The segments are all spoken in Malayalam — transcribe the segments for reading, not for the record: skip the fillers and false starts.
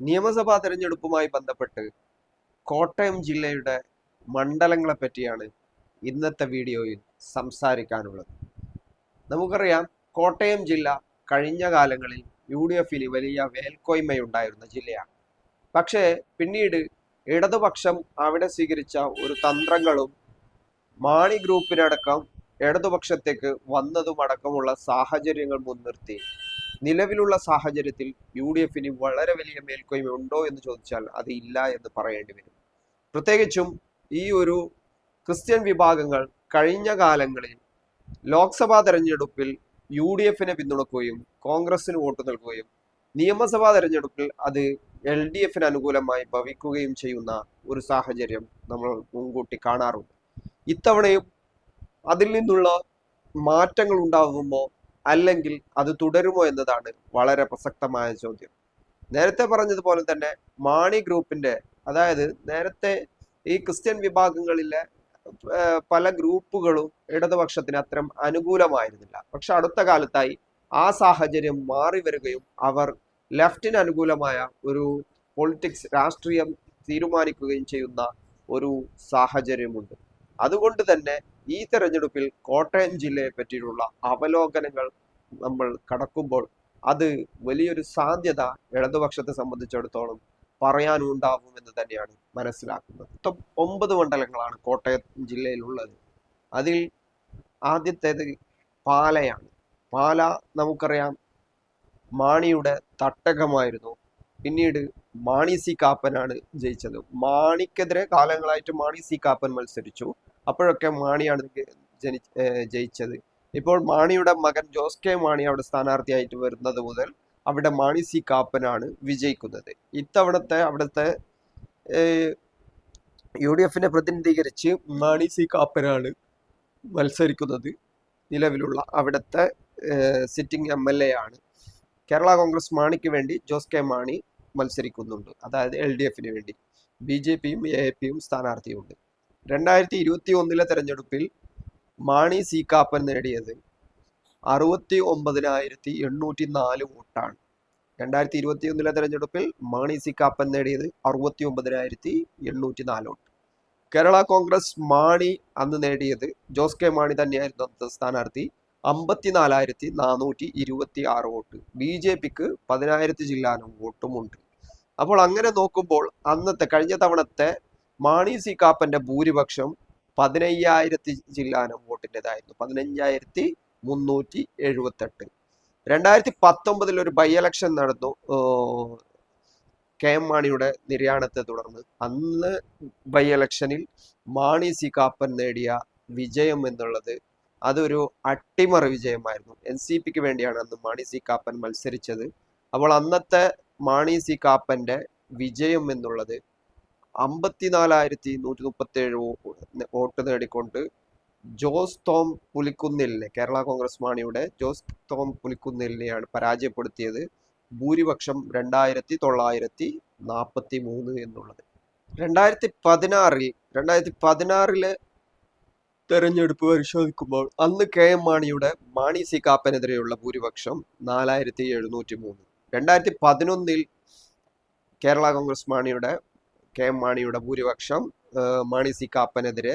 നിയമസഭാ തെരഞ്ഞെടുപ്പുമായി ബന്ധപ്പെട്ട് കോട്ടയം ജില്ലയുടെ മണ്ഡലങ്ങളെ പറ്റിയാണ് ഇന്നത്തെ വീഡിയോയിൽ സംസാരിക്കാനുള്ളത്. നമുക്കറിയാം, കോട്ടയം ജില്ല കഴിഞ്ഞ കാലങ്ങളിൽ UDF-ന് വലിയ മേൽക്കോയ്മയുണ്ടായിരുന്ന ജില്ലയാണ്. പക്ഷേ പിന്നീട് ഇടതുപക്ഷം അവിടെ സ്വീകരിച്ച ഒരു തന്ത്രങ്ങളും മാണി ഗ്രൂപ്പിനടക്കം ഇടതുപക്ഷത്തേക്ക് വന്നതുമടക്കമുള്ള സാഹചര്യങ്ങൾ മുൻനിർത്തി നിലവിലുള്ള സാഹചര്യത്തിൽ UDF-ന് വളരെ വലിയ മേൽക്കോയ്മ ഉണ്ടോ എന്ന് ചോദിച്ചാൽ അത് ഇല്ല എന്ന് പറയേണ്ടി വരും. പ്രത്യേകിച്ചും ഈ ഒരു ക്രിസ്ത്യൻ വിഭാഗങ്ങൾ കഴിഞ്ഞ കാലങ്ങളിൽ ലോക്സഭാ തെരഞ്ഞെടുപ്പിൽ UDF-നെ പിന്തുണക്കുകയും കോൺഗ്രസിന് വോട്ട് നൽകുകയും നിയമസഭാ തെരഞ്ഞെടുപ്പിൽ അത് LDF-ന് അനുകൂലമായി ഭവിക്കുകയും ചെയ്യുന്ന ഒരു സാഹചര്യം നമ്മൾ മുൻകൂട്ടി കാണാറുണ്ട്. ഇത്തവണയും അതിൽ നിന്നുള്ള മാറ്റങ്ങൾ ഉണ്ടാകുമോ അല്ലെങ്കിൽ അത് തുടരുമോ എന്നതാണ് വളരെ പ്രസക്തമായ ചോദ്യം. നേരത്തെ പറഞ്ഞതുപോലെ തന്നെ മാണി ഗ്രൂപ്പിന്റെ, അതായത് നേരത്തെ ഈ ക്രിസ്ത്യൻ വിഭാഗങ്ങളിലെ പല ഗ്രൂപ്പുകളും ഇടതുപക്ഷത്തിന് അത്തരം അനുകൂലമായിരുന്നില്ല. പക്ഷെ അടുത്ത കാലത്തായി ആ സാഹചര്യം മാറി വരികയും അവർ ലെഫ്റ്റിന് അനുകൂലമായ ഒരു പൊളിറ്റിക്സ്, രാഷ്ട്രീയം തീരുമാനിക്കുകയും ചെയ്യുന്ന ഒരു സാഹചര്യമുണ്ട്. അതുകൊണ്ട് തന്നെ ഈ തെരഞ്ഞെടുപ്പിൽ കോട്ടയം ജില്ലയെ പറ്റിയുള്ള അവലോകനങ്ങൾ നമ്മൾ കടക്കുമ്പോൾ അത് വലിയൊരു സാധ്യത ഇടതുപക്ഷത്തെ സംബന്ധിച്ചിടത്തോളം പറയാനുണ്ടാവും എന്ന് തന്നെയാണ് മനസ്സിലാക്കുന്നത്. 9 മണ്ഡലങ്ങളാണ് കോട്ടയം ജില്ലയിലുള്ളത്. അതിൽ ആദ്യത്തേത് പാലയാണ്. പാല നമുക്കറിയാം മാണിയുടെ തട്ടകമായിരുന്നു. പിന്നീട് മാണി സി കാപ്പനാണ് ജയിച്ചത്. മാണിക്കെതിരെ കാലങ്ങളായിട്ട് മാണി സി കാപ്പൻ മത്സരിച്ചു. അപ്പോഴൊക്കെ മാണിയാണ് ജയിച്ചത്. ഇപ്പോൾ മാണിയുടെ മകൻ ജോസ് കെ മാണി അവിടെ സ്ഥാനാർത്ഥിയായിട്ട് വരുന്നത് മുതൽ അവിടെ മാണി സി കാപ്പനാണ് വിജയിക്കുന്നത്. ഇത്തവണത്തെ അവിടുത്തെ UDF-നെ പ്രതിനിധീകരിച്ച് മാണി സി കാപ്പനാണ് മത്സരിക്കുന്നത്. നിലവിലുള്ള അവിടുത്തെ സിറ്റിംഗ് MLA ആണ്. കേരള കോൺഗ്രസ് മാണിക്ക് വേണ്ടി ജോസ് കെ മാണി മത്സരിക്കുന്നുണ്ട്, അതായത് LDF-ന് വേണ്ടി. BJP-യും AAP-യും സ്ഥാനാർത്ഥിയുണ്ട്. 2021 തെരഞ്ഞെടുപ്പിൽ മാണി സി കാപ്പൻ നേടിയത് 69,804 വോട്ടാണ്. 2021 തെരഞ്ഞെടുപ്പിൽ മാണി സി കാപ്പൻ നേടിയത് 69,804 വോട്ട്. കേരള കോൺഗ്രസ് മാണി അന്ന് നേടിയത്, ജോസ് കെ മാണി തന്നെയായിരുന്നു അന്നത്തെ സ്ഥാനാർത്ഥി, 54,426 വോട്ട്. BJP-ക്ക് 10,000 ചില്ലാനം വോട്ടുമുണ്ട്. അപ്പോൾ അങ്ങനെ നോക്കുമ്പോൾ അന്നത്തെ കഴിഞ്ഞ തവണത്തെ മാണി സി കാപ്പന്റെ ഭൂരിപക്ഷം 15,000 ചില്ലാനം വോട്ടിൻ്റെതായിരുന്നു, 15,378. 2019 ഒരു ബൈ ഇലക്ഷൻ നടന്നു KM മാണിയുടെ നിര്യാണത്തെ തുടർന്ന്. അന്ന് ബൈ ഇലക്ഷനിൽ മാണി സി കാപ്പൻ നേടിയ വിജയം എന്നുള്ളത് അതൊരു അട്ടിമറി വിജയമായിരുന്നു. NCPക്ക് വേണ്ടിയാണ് അന്ന് മാണി സി കാപ്പൻ മത്സരിച്ചത്. അപ്പോൾ അന്നത്തെ മാണി സി കാപ്പന്റെ വിജയം എന്നുള്ളത് 54,137 വോട്ട് നേടിക്കൊണ്ട് ജോസ് തോം പുലിക്കുന്നിലിനെ, കേരള കോൺഗ്രസ് മാണിയുടെ ജോസ് തോം പുലിക്കുന്നിലിനെയാണ് പരാജയപ്പെടുത്തിയത്. ഭൂരിപക്ഷം 2,943 എന്നുള്ളത്. 2016 തെരഞ്ഞെടുപ്പ് പരിശോധിക്കുമ്പോൾ അന്ന് KM മാണിയുടെ മാണി സി കാപ്പനെതിരെയുള്ള ഭൂരിപക്ഷം 4,703. 2011 കേരള കോൺഗ്രസ് മാണിയുടെ KM മാണിയുടെ ഭൂരിപക്ഷം മാണി സി കാപ്പനെതിരെ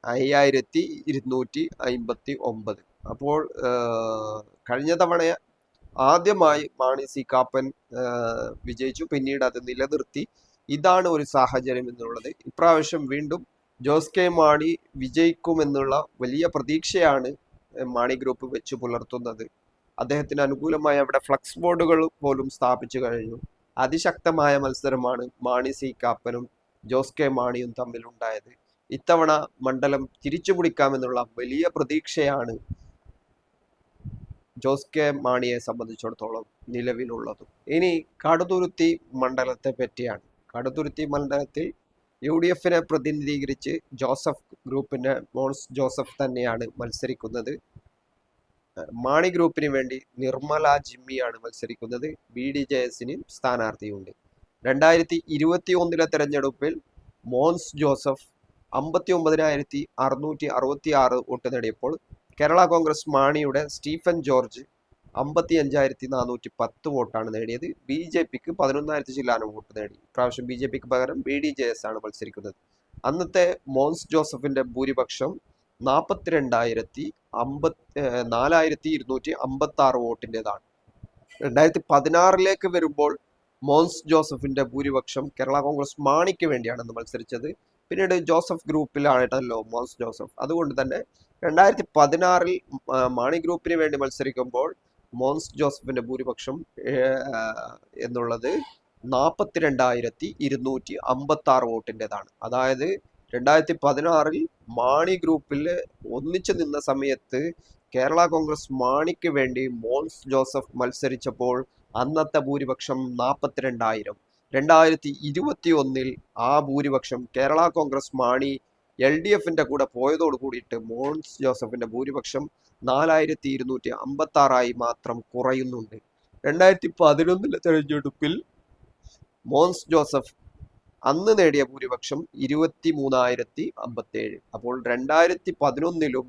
5,259. അപ്പോൾ കഴിഞ്ഞ തവണ ആദ്യമായി മാണി സി കാപ്പൻ വിജയിച്ചു, പിന്നീട് അത് നിലനിർത്തി. ഇതാണ് ഒരു സാഹചര്യം എന്നുള്ളത്. ഇപ്രാവശ്യം വീണ്ടും ജോസ് കെ മാണി വിജയിക്കുമെന്നുള്ള വലിയ പ്രതീക്ഷയാണ് മാണി ഗ്രൂപ്പ് വെച്ച് പുലർത്തുന്നത്. അദ്ദേഹത്തിന് അനുകൂലമായി അവിടെ ഫ്ലക്സ് ബോർഡുകൾ പോലും സ്ഥാപിച്ചു കഴിഞ്ഞു. അതിശക്തമായ മത്സരമാണ് മാണി സി കാപ്പനും ജോസ് കെ മാണിയും തമ്മിലുണ്ടായത്. ഇത്തവണ മണ്ഡലം തിരിച്ചു പിടിക്കാമെന്നുള്ള വലിയ പ്രതീക്ഷയാണ് ജോസ് കെ മാണിയെ സംബന്ധിച്ചിടത്തോളം നിലവിലുള്ളതും. ഇനി കടുതുരുത്തി മണ്ഡലത്തെ പറ്റിയാണ്. കടുതുരുത്തി മണ്ഡലത്തിൽ UDF-നെ പ്രതിനിധീകരിച്ച് ജോസഫ് ഗ്രൂപ്പിന്റെ മോൻസ് ജോസഫ് തന്നെയാണ് മത്സരിക്കുന്നത്. മാണി ഗ്രൂപ്പിന് വേണ്ടി നിർമ്മല ജിമ്മിയാണ് മത്സരിക്കുന്നത്. BDJS-ന് സ്ഥാനാർത്ഥിയുണ്ട്. 2021 തെരഞ്ഞെടുപ്പിൽ മോൻസ് ജോസഫ് 59,666 വോട്ട് നേടിയപ്പോൾ കേരള കോൺഗ്രസ് മാണിയുടെ സ്റ്റീഫൻ ജോർജ് 55,410 വോട്ടാണ് നേടിയത്. BJPക്ക് 11,000 ചില്ലാനം വോട്ട് നേടി. ഇപ്രാവശ്യം BJPക്ക് പകരം BDJS ആണ് മത്സരിക്കുന്നത്. അന്നത്തെ മോൻസ് ജോസഫിന്റെ ഭൂരിപക്ഷം 4,256 വോട്ടിൻ്റെതാണ്. 2016 വരുമ്പോൾ മോൻസ് ജോസഫിന്റെ ഭൂരിപക്ഷം കേരള കോൺഗ്രസ് മാണിക്ക് വേണ്ടിയാണ് മത്സരിച്ചത്. പിന്നീട് ജോസഫ് ഗ്രൂപ്പിലായിട്ടല്ലോ മോൻസ് ജോസഫ്. അതുകൊണ്ട് തന്നെ 2016 മാണി ഗ്രൂപ്പിന് വേണ്ടി മത്സരിക്കുമ്പോൾ മോൻസ് ജോസഫിന്റെ ഭൂരിപക്ഷം എന്നുള്ളത് 42,256 വോട്ടിൻ്റെതാണ്. അതായത് 2016 മാണി ഗ്രൂപ്പിൽ ഒന്നിച്ചു നിന്ന സമയത്ത് കേരള കോൺഗ്രസ് മാണിക്ക് വേണ്ടി മോൻസ് ജോസഫ് മത്സരിച്ചപ്പോൾ അന്നത്തെ ഭൂരിപക്ഷം 42,000. 2021 ആ ഭൂരിപക്ഷം കേരള കോൺഗ്രസ് മാണി LDFന്റെ കൂടെ പോയതോട് കൂടിയിട്ട് മോൻസ് ജോസഫിന്റെ ഭൂരിപക്ഷം 4,256 മാത്രം കുറയുന്നുണ്ട്. 2011 തെരഞ്ഞെടുപ്പിൽ മോൻസ് ജോസഫ് അന്ന് നേടിയ ഭൂരിപക്ഷം 23,057. അപ്പോൾ 2011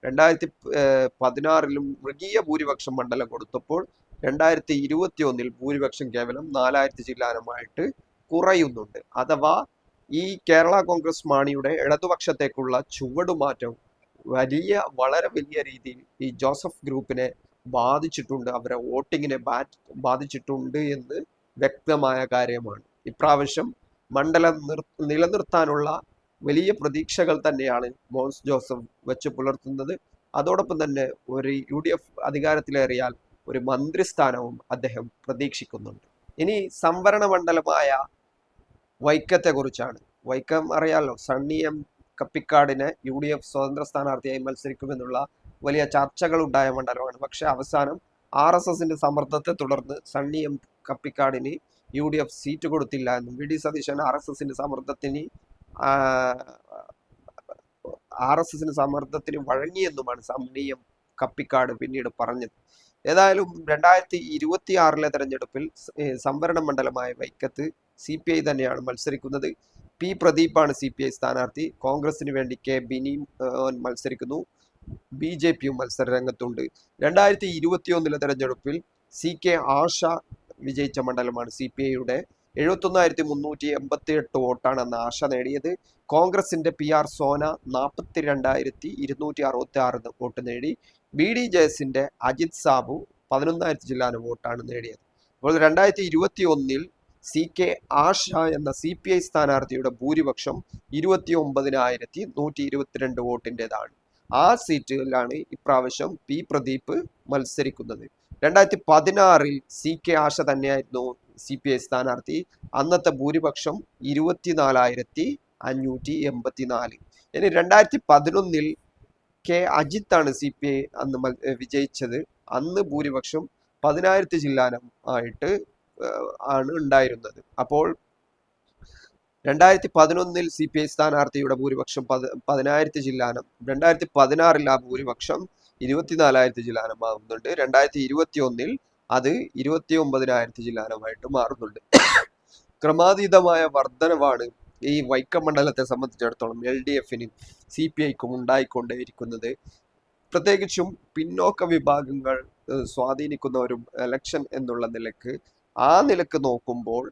2016 മൃഗീയ ഭൂരിപക്ഷം മണ്ഡലം കൊടുത്തപ്പോൾ 2021 ഭൂരിപക്ഷം കേവലം 4,000 ചില്ലാനമായിട്ട് കുറയുന്നുണ്ട്. അഥവാ ഈ കേരള കോൺഗ്രസ് മാണിയുടെ ഇടതുപക്ഷത്തേക്കുള്ള ചുവടുമാറ്റം വളരെ വലിയ രീതിയിൽ ഈ ജോസഫ് ഗ്രൂപ്പിനെ ബാധിച്ചിട്ടുണ്ട്, അവരെ വോട്ടിങ്ങിനെ ബാധിച്ചിട്ടുണ്ട് എന്ന് വ്യക്തമായ കാര്യമാണ്. ഇപ്രാവശ്യം മണ്ഡലം നിലനിർത്താനുള്ള വലിയ പ്രതീക്ഷകൾ തന്നെയാണ് മോൻസ് ജോസഫ് വെച്ച് പുലർത്തുന്നത്. അതോടൊപ്പം തന്നെ ഒരു UDF അധികാരത്തിലേറിയാൽ ഒരു മന്ത്രിസ്ഥാനവും അദ്ദേഹം പ്രതീക്ഷിക്കുന്നുണ്ട്. ഇനി സംവരണ മണ്ഡലമായ വൈക്കത്തെ കുറിച്ചാണ്. വൈക്കം അറിയാലോ, സണ്ണി എം കപ്പിക്കാടിനെ UDF സ്വതന്ത്ര സ്ഥാനാർത്ഥിയായി മത്സരിക്കുമെന്നുള്ള വലിയ ചർച്ചകൾ ഉണ്ടായ മണ്ഡലമാണ്. പക്ഷെ അവസാനം RSSന്റെ സമ്മർദ്ദത്തെ തുടർന്ന് സണ്ണി എം കപ്പിക്കാടിന് UDF സീറ്റ് കൊടുത്തില്ല എന്നും VD സതീശൻ RSSന്റെ സമ്മർദ്ദത്തിന് വഴങ്ങിയെന്നുമാണ് സണ്ണി എം കപ്പിക്കാട് പിന്നീട് പറഞ്ഞത്. ഏതായാലും 2026 തെരഞ്ഞെടുപ്പിൽ സംവരണ മണ്ഡലമായ വൈക്കത്ത് CPI തന്നെയാണ് മത്സരിക്കുന്നത്. P പ്രദീപാണ് CPI സ്ഥാനാർത്ഥി. കോൺഗ്രസിന് വേണ്ടി K ബിനി മത്സരിക്കുന്നു. BJPയും മത്സര രംഗത്തുണ്ട്. 2021 തെരഞ്ഞെടുപ്പിൽ CK ആശ വിജയിച്ച മണ്ഡലമാണ് CPIയുടെ. 71,388 വോട്ടാണ് അന്ന് ആശ നേടിയത്. കോൺഗ്രസിന്റെ PR സോന 42,266 വോട്ട് നേടി. BDJSന്റെ അജിത് സാബു 11,000 ചില്ലാനം വോട്ടാണ് നേടിയത്. അപ്പോൾ 2021 CK ആശ എന്ന CPI സ്ഥാനാർത്ഥിയുടെ ഭൂരിപക്ഷം 29,122 വോട്ടിൻ്റെതാണ്. ആ സീറ്റിലാണ് ഇപ്രാവശ്യം P പ്രദീപ് മത്സരിക്കുന്നത്. 2016 CK ആശ തന്നെയായിരുന്നു CPI സ്ഥാനാർത്ഥി. അന്നത്തെ ഭൂരിപക്ഷം 24,584. ഇനി 2011 K അജിത്താണ് CPI അന്ന് വിജയിച്ചത്. അന്ന് ഭൂരിപക്ഷം 10,000 ചില്ലാനം ആയിട്ട് ആണ് ഉണ്ടായിരുന്നത്. അപ്പോൾ 2011 CPI സ്ഥാനാർത്ഥിയുടെ ഭൂരിപക്ഷം 10,000 ചില്ലാനം, 2016 ആ ഭൂരിപക്ഷം 24,000 ചില്ലാനം ആകുന്നുണ്ട്. 2021 അത് 29,000 ചില്ലാനമായിട്ട് മാറുന്നുണ്ട്. ക്രമാതീതമായ വർധനവാണ് ഈ വൈക്കം മണ്ഡലത്തെ സംബന്ധിച്ചിടത്തോളം LDFനും CPIക്കും ഉണ്ടായിക്കൊണ്ടേയിരിക്കുന്നത്. പ്രത്യേകിച്ചും പിന്നോക്ക വിഭാഗങ്ങൾ സ്വാധീനിക്കുന്ന ഒരു എലക്ഷൻ എന്നുള്ള നിലക്ക് നോക്കുമ്പോൾ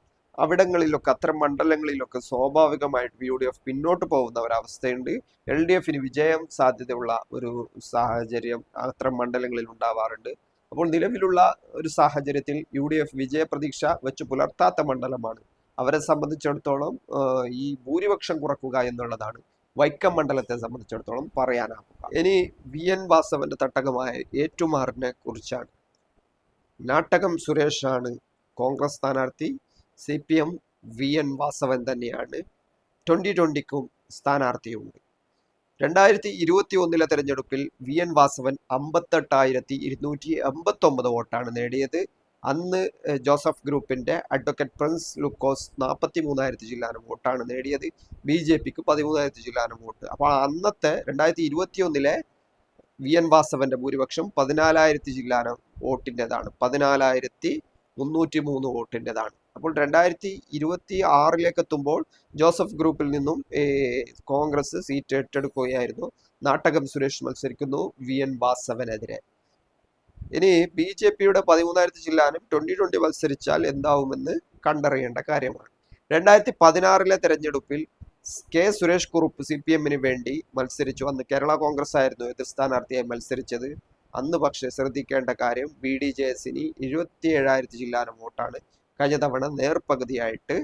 അവിടങ്ങളിലൊക്കെ, അത്തരം മണ്ഡലങ്ങളിലൊക്കെ സ്വാഭാവികമായിട്ട് UDF പിന്നോട്ട് പോകുന്ന ഒരവസ്ഥയുണ്ട്. LDFന് വിജയം സാധ്യതയുള്ള ഒരു സാഹചര്യം അത്തരം മണ്ഡലങ്ങളിൽ ഉണ്ടാവാറുണ്ട്. അപ്പോൾ നിലവിലുള്ള ഒരു സാഹചര്യത്തിൽ UDF വിജയ പ്രതീക്ഷ വെച്ച് പുലർത്താത്ത മണ്ഡലമാണ്. അവരെ സംബന്ധിച്ചിടത്തോളം ഈ ഭൂരിപക്ഷം കുറക്കുക എന്നുള്ളതാണ് വൈക്കം മണ്ഡലത്തെ സംബന്ധിച്ചിടത്തോളം പറയാനാവുക. ഇനി VN വാസവന്റെ തട്ടകമായ ഏറ്റുമാറിനെ കുറിച്ചാണ്. നാട്ടകം സുരേഷാണ് കോൺഗ്രസ് സ്ഥാനാർത്ഥി. CPM VN വാസവൻ തന്നെയാണ്. 2020ക്കും സ്ഥാനാർത്ഥിയുണ്ട്. 2021 തെരഞ്ഞെടുപ്പിൽ VN വാസവൻ 58,289 വോട്ടാണ് നേടിയത്. അന്ന് ജോസഫ് ഗ്രൂപ്പിന്റെ അഡ്വക്കേറ്റ് പ്രിൻസ് ലൂക്കോസ് 43,000 ചില്ലാനം വോട്ടാണ് നേടിയത്. BJPക്ക് 13,000 ചില്ലാനം വോട്ട്. അപ്പോൾ അന്നത്തെ 2021 VN വാസവന്റെ ഭൂരിപക്ഷം 14,000 ചില്ലാനം വോട്ടിൻ്റെതാണ്, 14,303 വോട്ടിൻ്റെതാണ്. അപ്പോൾ 2026 എത്തുമ്പോൾ ജോസഫ് ഗ്രൂപ്പിൽ നിന്നും കോൺഗ്രസ് സീറ്റ് ഏറ്റെടുക്കുകയായിരുന്നു. നാട്ടകം സുരേഷ് മത്സരിക്കുന്നു VN വാസവനെതിരെ. ഇനി BJPയുടെ 13,000 ചില്ലാനം 2020 മത്സരിച്ചാൽ എന്താവുമെന്ന് കണ്ടറിയേണ്ട കാര്യമാണ്. 2016 തെരഞ്ഞെടുപ്പിൽ കെ സുരേഷ് കുറുപ്പ് CPM-ന് വേണ്ടി മത്സരിച്ചു. അന്ന് കേരള കോൺഗ്രസ് ആയിരുന്നു എതിർ സ്ഥാനാർത്ഥിയായി മത്സരിച്ചത്. അന്ന് പക്ഷെ ശ്രദ്ധിക്കേണ്ട കാര്യം BDJS-ന് 27,000 ചില്ലാനം വോട്ടാണ് കഴിഞ്ഞ തവണ നേർപകുതിയായിട്ട്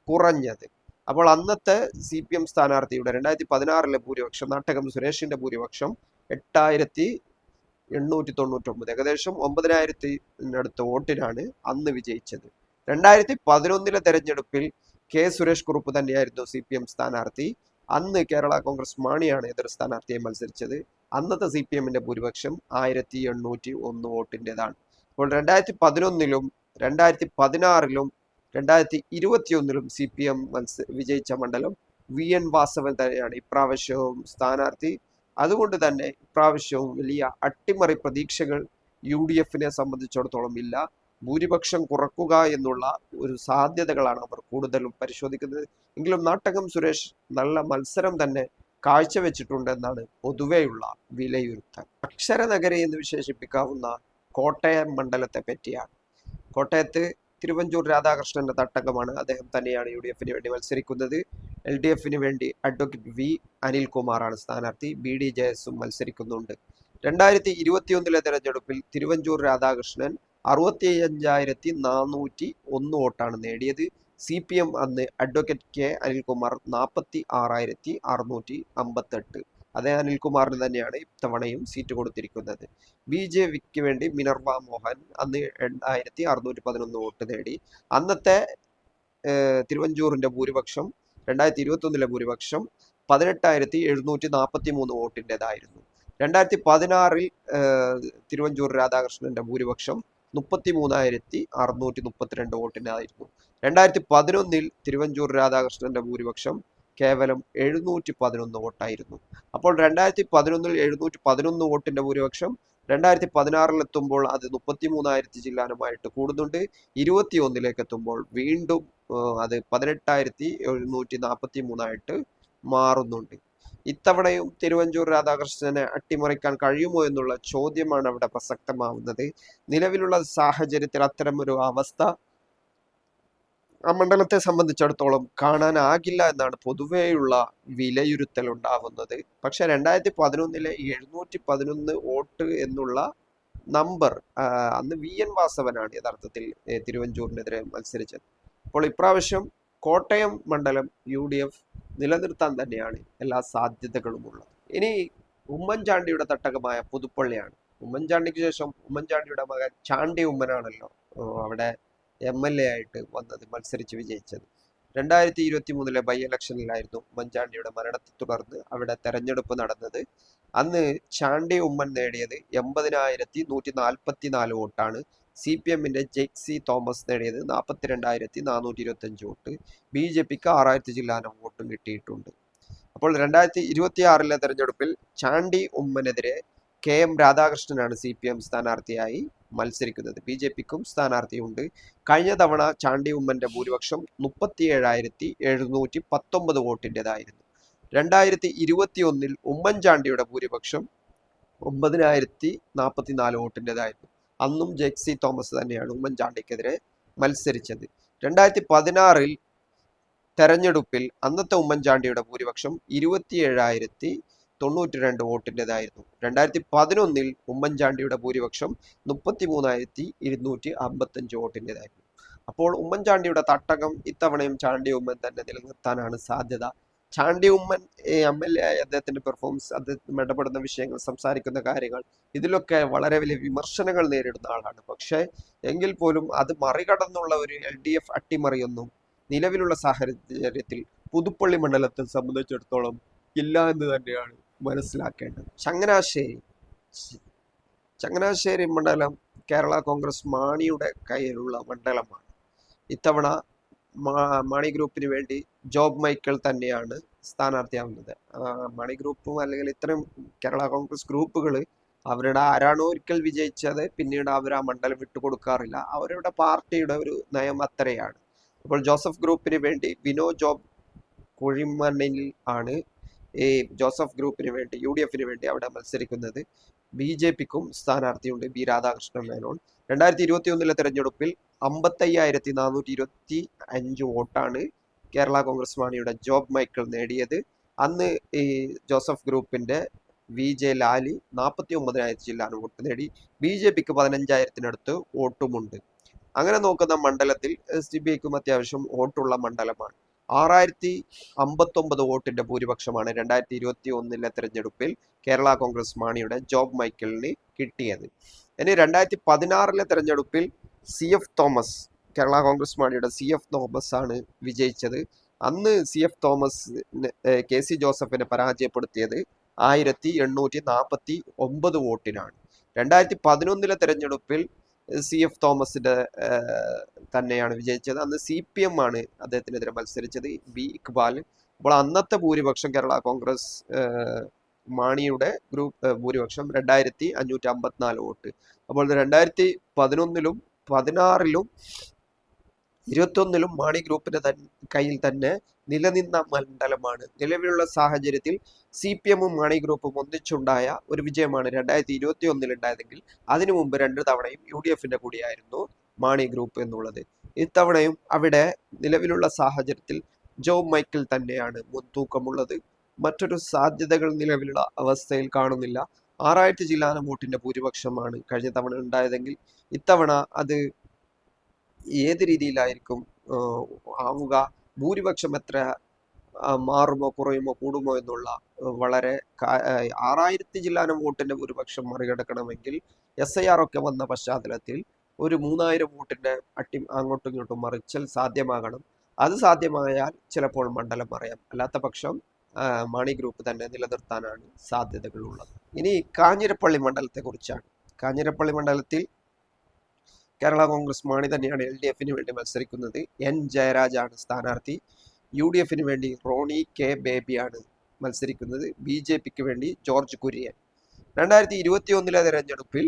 കുറഞ്ഞത്. അപ്പോൾ അന്നത്തെ CPM സ്ഥാനാർത്ഥിയുടെ 2016 ഭൂരിപക്ഷം നാട്ടകം സുരേഷിന്റെ ഭൂരിപക്ഷം 8,899, ഏകദേശം 9,000-അടുത്ത വോട്ടിനാണ് അന്ന് വിജയിച്ചത്. 2011 തെരഞ്ഞെടുപ്പിൽ കെ സുരേഷ് കുറുപ്പ് തന്നെയായിരുന്നു CPM സ്ഥാനാർത്ഥി. അന്ന് കേരള കോൺഗ്രസ് മാണിയാണ് എതിർ സ്ഥാനാർത്ഥിയായി മത്സരിച്ചത്. അന്നത്തെ CPM-ന്റെ ഭൂരിപക്ഷം 1,801 വോട്ടിൻ്റെതാണ്. അപ്പോൾ 2011-ലും 2016-ലും 2021-ലും CPM വിജയിച്ച മണ്ഡലം VN വാസവൻ തന്നെയാണ് ഇപ്രാവശ്യവും സ്ഥാനാർത്ഥി. അതുകൊണ്ട് തന്നെ ഇപ്രാവശ്യവും വലിയ അട്ടിമറി പ്രതീക്ഷകൾ UDF-നെ സംബന്ധിച്ചിടത്തോളം ഇല്ല. ഭൂരിപക്ഷം കുറക്കുക എന്നുള്ള ഒരു സാധ്യതകളാണ് അവർ കൂടുതലും പരിശോധിക്കുന്നത്. എങ്കിലും നാട്ടകം സുരേഷ് നല്ല മത്സരം തന്നെ കാഴ്ചവെച്ചിട്ടുണ്ടെന്നാണ് പൊതുവെയുള്ള വിലയിരുത്തൽ. അക്ഷരനഗരി എന്ന് വിശേഷിപ്പിക്കാവുന്ന കോട്ടയം മണ്ഡലത്തെ പറ്റിയാണ്. കോട്ടയത്ത് തിരുവഞ്ചൂർ രാധാകൃഷ്ണന്റെ തട്ടകമാണ്. അദ്ദേഹം തന്നെയാണ് UDF-ന് വേണ്ടി മത്സരിക്കുന്നത്. LDF-ന് വേണ്ടി അഡ്വക്കേറ്റ് V അനിൽകുമാറാണ് സ്ഥാനാർത്ഥി. BDJS-ഉം മത്സരിക്കുന്നുണ്ട്. 2021 തെരഞ്ഞെടുപ്പിൽ തിരുവഞ്ചൂർ രാധാകൃഷ്ണൻ 65,401 വോട്ടാണ് നേടിയത്. CPM അന്ന് അഡ്വക്കേറ്റ് K അനിൽകുമാർ 46,658. അതേ അനിൽകുമാറിന് തന്നെയാണ് ഇത്തവണയും സീറ്റ് കൊടുത്തിരിക്കുന്നത്. BJPക്ക് വേണ്ടി മിനർവ മോഹൻ അന്ന് 2,611 വോട്ട് നേടി. അന്നത്തെ തിരുവഞ്ചൂറിന്റെ ഭൂരിപക്ഷം 2021 ഭൂരിപക്ഷം 18,743 വോട്ടിൻ്റെതായിരുന്നു. 2016 തിരുവഞ്ചൂർ രാധാകൃഷ്ണന്റെ ഭൂരിപക്ഷം 33,632 വോട്ടിനായിരുന്നു. 2011 തിരുവഞ്ചൂർ രാധാകൃഷ്ണന്റെ ഭൂരിപക്ഷം കേവലം 711 വോട്ടായിരുന്നു. അപ്പോൾ 2011 711 വോട്ടിന്റെ ഭൂരിപക്ഷം 2016 എത്തുമ്പോൾ അത് 33,000 ചില്ലാനമായിട്ട് കൂടുന്നുണ്ട്. 21 എത്തുമ്പോൾ വീണ്ടും അത് 18,743 മാറുന്നുണ്ട്. ഇത്തവണയും തിരുവഞ്ചൂർ രാധാകൃഷ്ണനെ അട്ടിമറിക്കാൻ കഴിയുമോ എന്നുള്ള ചോദ്യമാണ് അവിടെ പ്രസക്തമാവുന്നത്. നിലവിലുള്ള സാഹചര്യത്തിൽ അത്തരമൊരു അവസ്ഥ ആ മണ്ഡലത്തെ സംബന്ധിച്ചിടത്തോളം കാണാനാകില്ല എന്നാണ് പൊതുവെയുള്ള വിലയിരുത്തൽ ഉണ്ടാവുന്നത്. പക്ഷെ 2011 711 വോട്ട് എന്നുള്ള നമ്പർ അന്ന് VN വാസവനാണ് യഥാർത്ഥത്തിൽ തിരുവഞ്ചൂരിനെതിരെ മത്സരിച്ചത്. അപ്പോൾ ഇപ്രാവശ്യം കോട്ടയം മണ്ഡലം UDF നിലനിർത്താൻ തന്നെയാണ് എല്ലാ സാധ്യതകളും ഉള്ളത്. ഇനി ഉമ്മൻചാണ്ടിയുടെ തട്ടകമായ പുതുപ്പള്ളിയാണ്. ഉമ്മൻചാണ്ടിക്ക് ശേഷം ഉമ്മൻചാണ്ടിയുടെ മകൻ ചാണ്ടി ഉമ്മനാണല്ലോ അവിടെ MLA ആയിട്ട് വന്നത്, മത്സരിച്ച് വിജയിച്ചത്. 2023 ബൈ ഇലക്ഷനിലായിരുന്നു ഉമ്മൻചാണ്ടിയുടെ മരണത്തെ തുടർന്ന് അവിടെ തെരഞ്ഞെടുപ്പ് നടന്നത്. അന്ന് ചാണ്ടി ഉമ്മൻ നേടിയത് 80,144 വോട്ടാണ്. CPM-ന്റെ ജെക്സി തോമസ് നേടിയത് 42,425 വോട്ട്. BJPക്ക് 6,000 ചില്ലാനം വോട്ടും കിട്ടിയിട്ടുണ്ട്. അപ്പോൾ 2026 തെരഞ്ഞെടുപ്പിൽ ചാണ്ടി ഉമ്മനെതിരെ KM രാധാകൃഷ്ണനാണ് CPM സ്ഥാനാർത്ഥിയായി മത്സരിക്കുന്നത്. BJPക്കും സ്ഥാനാർത്ഥിയുണ്ട്. കഴിഞ്ഞ തവണ ചാണ്ടി ഉമ്മന്റെ ഭൂരിപക്ഷം 37,719 വോട്ടിൻ്റെതായിരുന്നു. 2021 ഉമ്മൻചാണ്ടിയുടെ ഭൂരിപക്ഷം 9,044 വോട്ടിൻ്റെതായിരുന്നു. അന്നും ജെക്സി തോമസ് തന്നെയാണ് ഉമ്മൻചാണ്ടിക്കെതിരെ മത്സരിച്ചത്. 2016 തെരഞ്ഞെടുപ്പിൽ അന്നത്തെ ഉമ്മൻചാണ്ടിയുടെ ഭൂരിപക്ഷം 27,092 വോട്ടിൻ്റെതായിരുന്നു. 2011 ഉമ്മൻചാണ്ടിയുടെ ഭൂരിപക്ഷം 33,255 വോട്ടിൻ്റെതായിരുന്നു. അപ്പോൾ ഉമ്മൻചാണ്ടിയുടെ തട്ടകം ഇത്തവണയും ചാണ്ടി ഉമ്മൻ തന്നെ നിലനിർത്താനാണ് സാധ്യത. ചാണ്ടി ഉമ്മൻ MLA ആയി അദ്ദേഹത്തിന്റെ പെർഫോമൻസ്, അദ്ദേഹം ഇടപെടുന്ന വിഷയങ്ങൾ, സംസാരിക്കുന്ന കാര്യങ്ങൾ, ഇതിലൊക്കെ വളരെ വലിയ വിമർശനങ്ങൾ നേരിടുന്ന ആളാണ്. പക്ഷേ എങ്കിൽ പോലും അത് മറികടന്നുള്ള ഒരു LDF അട്ടിമറിയൊന്നും നിലവിലുള്ള സാഹചര്യത്തിൽ പുതുപ്പള്ളി മണ്ഡലത്തെ സംബന്ധിച്ചിടത്തോളം ഇല്ല എന്ന് തന്നെയാണ് മനസ്സിലാക്കേണ്ടത്. ചങ്ങനാശ്ശേരി മണ്ഡലം കേരള കോൺഗ്രസ് മാണിയുടെ കയ്യിലുള്ള മണ്ഡലമാണ്. ഇത്തവണ മാണി ഗ്രൂപ്പിന് വേണ്ടി ജോബ് മൈക്കിൾ തന്നെയാണ് സ്ഥാനാർത്ഥിയാവുന്നത്. മാണി ഗ്രൂപ്പും അല്ലെങ്കിൽ ഇത്തരം കേരള കോൺഗ്രസ് ഗ്രൂപ്പുകൾ അവരുടെ ആരാണോ ഒരിക്കൽ വിജയിച്ചത് പിന്നീട് അവർ ആ മണ്ഡലം വിട്ടുകൊടുക്കാറില്ല. അവരുടെ പാർട്ടിയുടെ ഒരു നയം അത്രയാണ്. അപ്പോൾ ജോസഫ് ഗ്രൂപ്പിന് വേണ്ടി വിനോ ജോബ് കുഴിമണ്ണിൽ ആണ് ഈ ജോസഫ് ഗ്രൂപ്പിന് വേണ്ടി UDF-ന് വേണ്ടി അവിടെ മത്സരിക്കുന്നത്. BJPക്കും സ്ഥാനാർത്ഥിയുണ്ട്, ബി രാധാകൃഷ്ണൻ മേനോൻ. 2021 തെരഞ്ഞെടുപ്പിൽ 55,425 വോട്ടാണ് കേരള കോൺഗ്രസ് മാണിയുടെ ജോബ് മൈക്കിൾ നേടിയത്. അന്ന് ഈ ജോസഫ് ഗ്രൂപ്പിന്റെ VJ ലാലി 49,000 ചില്ലാൻ വോട്ട് നേടി. BJPക്ക് 15,000-അടുത്ത് വോട്ടുമുണ്ട്. അങ്ങനെ നോക്കുന്ന മണ്ഡലത്തിൽ SDPIക്കും അത്യാവശ്യം വോട്ടുള്ള മണ്ഡലമാണ്. 6,059 വോട്ടിന്റെ ഭൂരിപക്ഷമാണ് 2021 തെരഞ്ഞെടുപ്പിൽ കേരള കോൺഗ്രസ് മാണിയുടെ ജോബ് മൈക്കിളിന് കിട്ടിയത്. ഇനി 2016 തെരഞ്ഞെടുപ്പിൽ CF തോമസ്, കേരള കോൺഗ്രസ് മാണിയുടെ CF തോമസ് ആണ് വിജയിച്ചത്. അന്ന് CF തോമസ് KC ജോസഫിനെ പരാജയപ്പെടുത്തിയത് 1,849 വോട്ടിനാണ്. 2011 തെരഞ്ഞെടുപ്പിൽ CF തോമസിന്റെ തന്നെയാണ് വിജയിച്ചത്. അന്ന് CPM ആണ് അദ്ദേഹത്തിനെതിരെ മത്സരിച്ചത്, B ഇക്ബാൽ. അപ്പോൾ അന്നത്തെ ഭൂരിപക്ഷം കേരള കോൺഗ്രസ് മാണിയുടെ ഗ്രൂപ്പ് ഭൂരിപക്ഷം 2,554 വോട്ട്. അപ്പോൾ 2011-ലും 2016-ലും 2021-ലും മാണി ഗ്രൂപ്പിന്റെ കയ്യിൽ തന്നെ നിലനിന്ന മണ്ഡലമാണ്. നിലവിലുള്ള സാഹചര്യത്തിൽ CPM-ഉം മാണി ഗ്രൂപ്പും ഒന്നിച്ചുണ്ടായ ഒരു വിജയമാണ് 2021 ഉണ്ടായതെങ്കിൽ അതിനു മുമ്പ് 2 തവണയും UDF-ന്റെ കൂടിയായിരുന്നു മാണി ഗ്രൂപ്പ് എന്നുള്ളത്. ഇത്തവണയും അവിടെ നിലവിലുള്ള സാഹചര്യത്തിൽ ജോബ് മൈക്കിൾ തന്നെയാണ് മുൻതൂക്കമുള്ളത്. മറ്റൊരു സാധ്യതകൾ നിലവിലുള്ള അവസ്ഥയിൽ കാണുന്നില്ല. 6,000 ചില്ലാനം വോട്ടിന്റെ ഭൂരിപക്ഷമാണ് കഴിഞ്ഞ തവണ ഉണ്ടായതെങ്കിൽ ഇത്തവണ അത് ഏത് രീതിയിലായിരിക്കും ആവുക, ഭൂരിപക്ഷം എത്ര മാറുമോ കുറയുമോ കൂടുമോ എന്നുള്ള വളരെ 6,000 ചില്ലാനം വോട്ടിന്റെ ഭൂരിപക്ഷം മറികടക്കണമെങ്കിൽ SIR ഒക്കെ വന്ന പശ്ചാത്തലത്തിൽ ഒരു 3,000 വോട്ടിന്റെ അങ്ങോട്ടും ഇങ്ങോട്ടും മറിച്ചൽ സാധ്യമാകണം. അത് സാധ്യമായാൽ ചിലപ്പോൾ മണ്ഡലം മറയാം. അല്ലാത്ത പക്ഷം മാണി ഗ്രൂപ്പ് തന്നെ നിലനിർത്താനാണ് സാധ്യതകളുള്ളത്. ഇനി കാഞ്ഞിരപ്പള്ളി മണ്ഡലത്തെ കുറിച്ചാണ്. കാഞ്ഞിരപ്പള്ളി മണ്ഡലത്തിൽ കേരള കോൺഗ്രസ് മാണി തന്നെയാണ് LDF-ന് വേണ്ടി മത്സരിക്കുന്നത്. N ജയരാജാണ് സ്ഥാനാർത്ഥി. UDF-ന് വേണ്ടി റോണി K ബേബിയാണ് മത്സരിക്കുന്നത്. BJPക്ക് വേണ്ടി ജോർജ് കുര്യൻ. 2021 തെരഞ്ഞെടുപ്പിൽ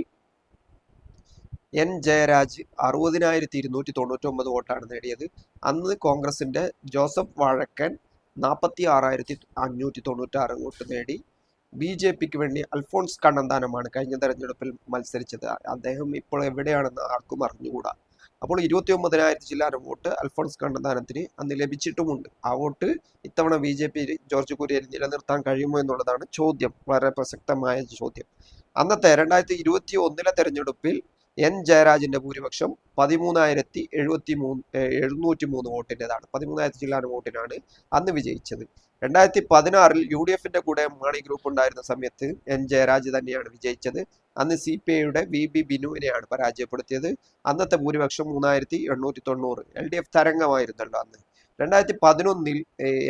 N ജയരാജ് 60,299 വോട്ടാണ് നേടിയത്. അന്ന് കോൺഗ്രസിന്റെ ജോസഫ് വാഴക്കൻ 46,596 വോട്ട് നേടി. BJPക്ക് വേണ്ടി അൽഫോൺസ് കണ്ണന്താനമാണ് കഴിഞ്ഞ തെരഞ്ഞെടുപ്പിൽ മത്സരിച്ചത്. അദ്ദേഹം ഇപ്പോൾ എവിടെയാണെന്ന് ആർക്കും അറിഞ്ഞുകൂടാ. അപ്പോൾ 29,000 ചില്ലാനം വോട്ട് അൽഫോൺസ് കണ്ണന്താനത്തിന് അന്ന് ലഭിച്ചിട്ടുമുണ്ട്. ആ വോട്ട് ഇത്തവണ BJP ജോർജ് കുര്യൻ നിലനിർത്താൻ കഴിയുമോ എന്നുള്ളതാണ് ചോദ്യം, വളരെ പ്രസക്തമായ ചോദ്യം. അന്നത്തെ 2021 തെരഞ്ഞെടുപ്പിൽ N ജയരാജിന്റെ ഭൂരിപക്ഷം 13,703 വോട്ടിൻ്റെതാണ്. 13,000 ചില്ലാനം വോട്ടിനാണ് അന്ന് വിജയിച്ചത്. 2016-ൽ UDF-ന്റെ കൂടെ മാണി ഗ്രൂപ്പ് ഉണ്ടായിരുന്ന സമയത്ത് N ജയരാജ് തന്നെയാണ് വിജയിച്ചത്. അന്ന് CPI-യുടെ VB ബിനുവിനെയാണ് പരാജയപ്പെടുത്തിയത്. അന്നത്തെ ഭൂരിപക്ഷം 3,890. LDF തരംഗമായിരുന്നല്ലോ അന്ന്. 2011-ൽ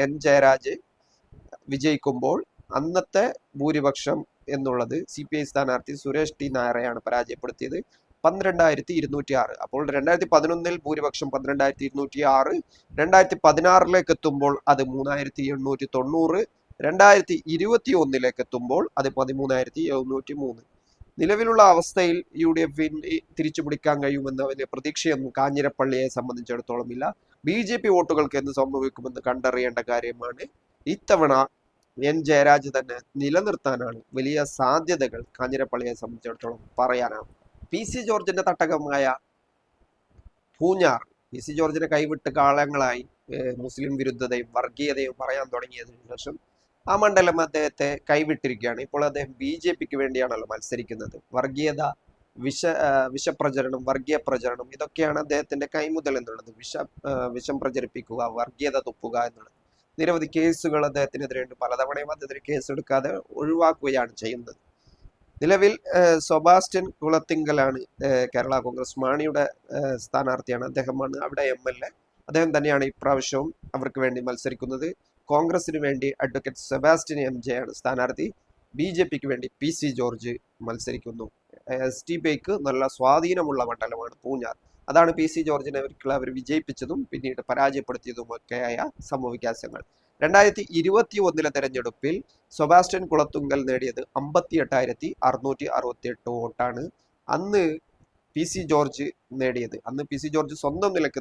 N ജയരാജ് വിജയിക്കുമ്പോൾ അന്നത്തെ ഭൂരിപക്ഷം എന്നുള്ളത് CPI സ്ഥാനാർത്ഥി സുരേഷ് T നായരെയാണ് പരാജയപ്പെടുത്തിയത്, 12,206. അപ്പോൾ 2011-ൽ ഭൂരിപക്ഷം 12,206. 2016-ലേക്ക് എത്തുമ്പോൾ അത് 3,890. 2021-ലേക്ക് എത്തുമ്പോൾ അത് 13,703. നിലവിലുള്ള അവസ്ഥയിൽ UDF-ന് തിരിച്ചുപിടിക്കാൻ കഴിയുമെന്ന വലിയ പ്രതീക്ഷയൊന്നും കാഞ്ഞിരപ്പള്ളിയെ സംബന്ധിച്ചിടത്തോളം ഇല്ല. BJP വോട്ടുകൾക്ക് എന്ത് സംഭവിക്കുമെന്ന് കണ്ടറിയേണ്ട കാര്യമാണ്. ഇത്തവണ N ജയരാജ് തന്നെ നിലനിർത്താനാണ് വലിയ സാധ്യതകൾ കാഞ്ഞിരപ്പള്ളിയെ സംബന്ധിച്ചിടത്തോളം പറയാനാവും. PC ജോർജിന്റെ തട്ടകമായ പൂഞ്ഞാർ, PC ജോർജിനെ കൈവിട്ട് കാലങ്ങളായി മുസ്ലിം വിരുദ്ധതയും വർഗീയതയും പറയാൻ തുടങ്ങിയതിനു ശേഷം ആ മണ്ഡലം അദ്ദേഹത്തെ കൈവിട്ടിരിക്കുകയാണ്. ഇപ്പോൾ അദ്ദേഹം BJPക്ക് വേണ്ടിയാണല്ലോ മത്സരിക്കുന്നത്. വർഗീയത, വിഷപ്രചരണം, വർഗീയ പ്രചരണം, ഇതൊക്കെയാണ് അദ്ദേഹത്തിന്റെ കൈമുതൽ എന്നുള്ളത്. വിഷം പ്രചരിപ്പിക്കുക, വർഗീയത തുപ്പുക എന്നുള്ളത്. നിരവധി കേസുകൾ അദ്ദേഹത്തിനെതിരെയുണ്ട്. പലതവണയും അദ്ദേഹത്തിന് കേസെടുക്കാതെ ഒഴിവാക്കുകയാണ് ചെയ്യുന്നത്. നിലവിൽ സെബാസ്റ്റ്യൻ കുളത്തിങ്കലാണ് കേരള കോൺഗ്രസ് മാണിയുടെ സ്ഥാനാർത്ഥിയാണ്. അദ്ദേഹമാണ് അവിടെ MLA. അദ്ദേഹം തന്നെയാണ് ഇപ്രാവശ്യവും അവർക്ക് വേണ്ടി മത്സരിക്കുന്നത്. കോൺഗ്രസിന് വേണ്ടി അഡ്വക്കേറ്റ് സെബാസ്റ്റ്യൻ MJ ആണ് സ്ഥാനാർത്ഥി. BJPക്ക് വേണ്ടി PC ജോർജ് മത്സരിക്കുന്നു. SDPIക്ക് നല്ല സ്വാധീനമുള്ള മണ്ഡലമാണ് പൂഞ്ഞാർ. അതാണ് PC ജോർജിനെ അവർ വിജയിപ്പിച്ചതും പിന്നീട് പരാജയപ്പെടുത്തിയതുമൊക്കെയായ സംഭവവികാസങ്ങൾ. 2021 തെരഞ്ഞെടുപ്പിൽ സെബാസ്റ്റ്യൻ കുളത്തുങ്കൽ നേടിയത് 58,668 വോട്ടാണ്. അന്ന് PC ജോർജ് നേടിയത്. അന്ന് PC ജോർജ് സ്വന്തം നിലക്ക്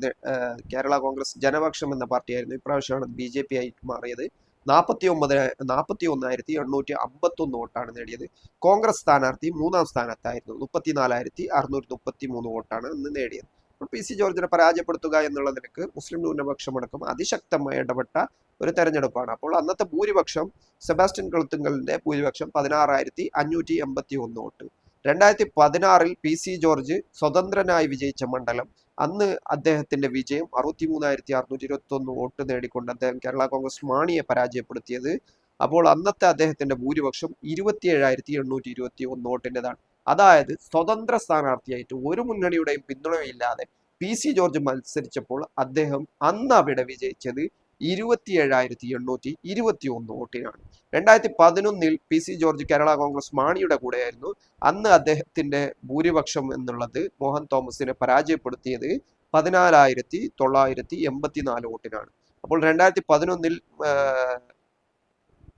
കേരള കോൺഗ്രസ് ജനപക്ഷം എന്ന പാർട്ടിയായിരുന്നു. ഇപ്രാവശ്യമാണ് BJP ആയി മാറിയത്. 41,851 വോട്ടാണ് നേടിയത്. കോൺഗ്രസ് സ്ഥാനാർത്ഥി 3-ാം സ്ഥാനത്തായിരുന്നു. 34,633 വോട്ടാണ് അന്ന് നേടിയത്. പി.സി. ജോർജിനെ പരാജയപ്പെടുത്തുക എന്നുള്ള നിലക്ക് മുസ്ലിം ന്യൂനപക്ഷമടക്കം അതിശക്തമായി ഇടപെട്ട ഒരു തെരഞ്ഞെടുപ്പാണ്. അപ്പോൾ അന്നത്തെ ഭൂരിപക്ഷം, സെബാസ്റ്റ്യൻ കുളത്തുങ്കലിന്റെ ഭൂരിപക്ഷം 16,581 വോട്ട്. 2016 പി.സി. ജോർജ് സ്വതന്ത്രനായി വിജയിച്ച മണ്ഡലം, അന്ന് അദ്ദേഹത്തിന്റെ വിജയം 63,621 വോട്ട് നേടിക്കൊണ്ട് അദ്ദേഹം കേരള കോൺഗ്രസ് മാണിയെ പരാജയപ്പെടുത്തിയത്. അപ്പോൾ അന്നത്തെ അദ്ദേഹത്തിന്റെ ഭൂരിപക്ഷം 27,821 വോട്ടിൻ്റെതാണ്. അതായത് സ്വതന്ത്ര സ്ഥാനാർത്ഥിയായിട്ട് ഒരു മുന്നണിയുടെയും പിന്തുണയില്ലാതെ പി.സി. ജോർജ് മത്സരിച്ചപ്പോൾ അദ്ദേഹം അന്ന് അവിടെ വിജയിച്ചത് 27,821 വോട്ടിനാണ്. 2011 പി.സി. ജോർജ് കേരള കോൺഗ്രസ് മാണിയുടെ കൂടെയായിരുന്നു. അന്ന് അദ്ദേഹത്തിന്റെ ഭൂരിപക്ഷം എന്നുള്ളത് മോഹൻ തോമസിനെ പരാജയപ്പെടുത്തിയത് 14,984 വോട്ടിനാണ്. അപ്പോൾ 2011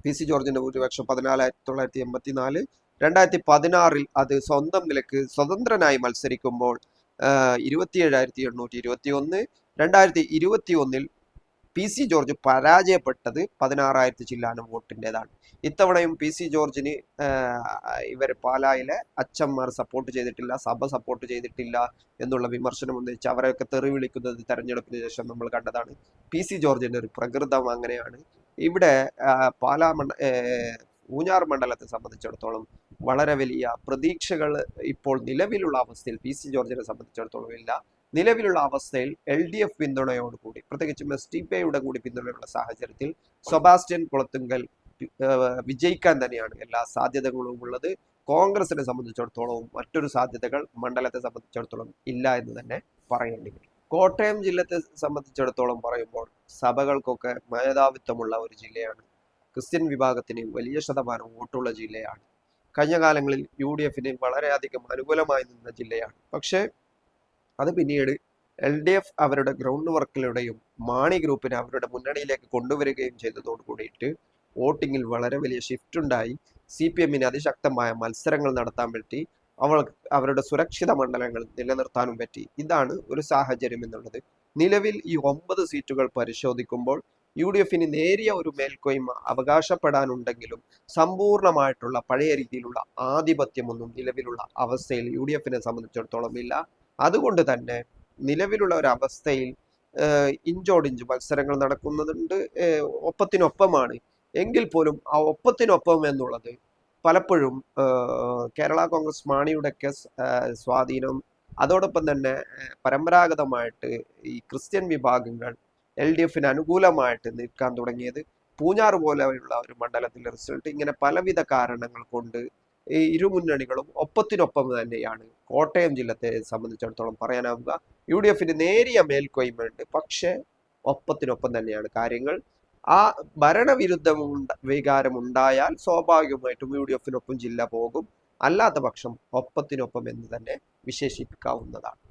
പി.സി. ജോർജിന്റെ ഭൂരിപക്ഷം 14,984. 2016 അത് സ്വന്തം നിലക്ക് സ്വതന്ത്രനായി മത്സരിക്കുമ്പോൾ 27,821. 2021 പി.സി. ജോർജ് പരാജയപ്പെട്ടത് 16,000 ചില്ലാനം വോട്ടിൻ്റെതാണ്. ഇത്തവണയും പി.സി. ജോർജിന് പാലായിലെ അച്ഛന്മാർ സപ്പോർട്ട് ചെയ്തിട്ടില്ല, സഭ സപ്പോർട്ട് ചെയ്തിട്ടില്ല എന്നുള്ള വിമർശനം ഉന്നയിച്ച് അവരെയൊക്കെ തെറി വിളിക്കുന്നത് തെരഞ്ഞെടുപ്പിന് ശേഷം നമ്മൾ കണ്ടതാണ്. പി.സി. ജോർജിന്റെ ഒരു പ്രകൃതം അങ്ങനെയാണ്. ഇവിടെ ഊഞ്ഞാർ മണ്ഡലത്തെ സംബന്ധിച്ചിടത്തോളം വളരെ വലിയ പ്രതീക്ഷകൾ ഇപ്പോൾ നിലവിലുള്ള അവസ്ഥയിൽ പി.സി. ജോർജിനെ സംബന്ധിച്ചിടത്തോളം ഇല്ല. നിലവിലുള്ള അവസ്ഥയിൽ LDF പിന്തുണയോടുകൂടി, പ്രത്യേകിച്ചും SDPIയുടെ കൂടി പിന്തുണയുള്ള സാഹചര്യത്തിൽ സെബാസ്റ്റ്യൻ കുളത്തുങ്കൽ വിജയിക്കാൻ തന്നെയാണ് എല്ലാ സാധ്യതകളും ഉള്ളത്. കോൺഗ്രസിനെ സംബന്ധിച്ചിടത്തോളം മറ്റൊരു സാധ്യതകൾ മണ്ഡലത്തെ സംബന്ധിച്ചിടത്തോളം ഇല്ല എന്ന് തന്നെ പറയേണ്ടി വരും. കോട്ടയം ജില്ലത്തെ സംബന്ധിച്ചിടത്തോളം പറയുമ്പോൾ സഭകൾക്കൊക്കെ മേധാവിത്വമുള്ള ഒരു ജില്ലയാണ്. ക്രിസ്ത്യൻ വിഭാഗത്തിന് വലിയ ശതമാനം വോട്ടുള്ള ജില്ലയാണ്. കഴിഞ്ഞ കാലങ്ങളിൽ UDFന് വളരെയധികം അനുകൂലമായി നിന്ന ജില്ലയാണ്. പക്ഷേ അത് പിന്നീട് LDF അവരുടെ ഗ്രൗണ്ട് വർക്കിലൂടെയും മാണി ഗ്രൂപ്പിനെ അവരുടെ മുന്നണിയിലേക്ക് കൊണ്ടുവരികയും ചെയ്തതോട് കൂടിയിട്ട് വോട്ടിങ്ങിൽ വളരെ വലിയ ഷിഫ്റ്റ് ഉണ്ടായി. CPMന് അതിശക്തമായ മത്സരങ്ങൾ നടത്താൻ പറ്റി, അവരുടെ സുരക്ഷിത മണ്ഡലങ്ങൾ നിലനിർത്താനും പറ്റി. ഇതാണ് ഒരു സാഹചര്യം എന്നുള്ളത്. നിലവിൽ ഈ 9 സീറ്റുകൾ പരിശോധിക്കുമ്പോൾ UDFന് നേരിയ ഒരു മേൽക്കോയ്മ അവകാശപ്പെടാനുണ്ടെങ്കിലും സമ്പൂർണമായിട്ടുള്ള പഴയ രീതിയിലുള്ള ആധിപത്യമൊന്നും നിലവിലുള്ള അവസ്ഥയിൽ UDFനെ സംബന്ധിച്ചിടത്തോളം ഇല്ല. അതുകൊണ്ട് തന്നെ നിലവിലുള്ള ഒരു അവസ്ഥയിൽ ഇഞ്ചോടിഞ്ച് മത്സരങ്ങൾ നടക്കുന്നതുണ്ട്. ഒപ്പത്തിനൊപ്പമാണ്. എങ്കിൽ പോലും ആ ഒപ്പത്തിനൊപ്പം എന്നുള്ളത് പലപ്പോഴും കേരള കോൺഗ്രസ് മാണിയുടെയൊക്കെ സ്വാധീനം, അതോടൊപ്പം തന്നെ പരമ്പരാഗതമായിട്ട് ഈ ക്രിസ്ത്യൻ വിഭാഗങ്ങൾ LDFന് അനുകൂലമായിട്ട് നിൽക്കാൻ തുടങ്ങിയത്, പൂഞ്ഞാറ് പോലെയുള്ള ഒരു മണ്ഡലത്തിലെ റിസൾട്ട്, ഇങ്ങനെ പലവിധ കാരണങ്ങൾ കൊണ്ട് ഈ ഇരുമുന്നണികളും ഒപ്പത്തിനൊപ്പം തന്നെയാണ് കോട്ടയം ജില്ലത്തെ സംബന്ധിച്ചിടത്തോളം പറയാനാവുക. UDFന് നേരിയ മേൽക്കോയ്മയുണ്ട്, പക്ഷേ ഒപ്പത്തിനൊപ്പം തന്നെയാണ് കാര്യങ്ങൾ. ആ ഭരണവിരുദ്ധ വികാരം ഉണ്ടായാൽ സ്വാഭാവികമായിട്ടും UDFനൊപ്പം ജില്ല പോകും. അല്ലാത്ത പക്ഷം ഒപ്പത്തിനൊപ്പം എന്ന് തന്നെ വിശേഷിപ്പിക്കാവുന്നതാണ്.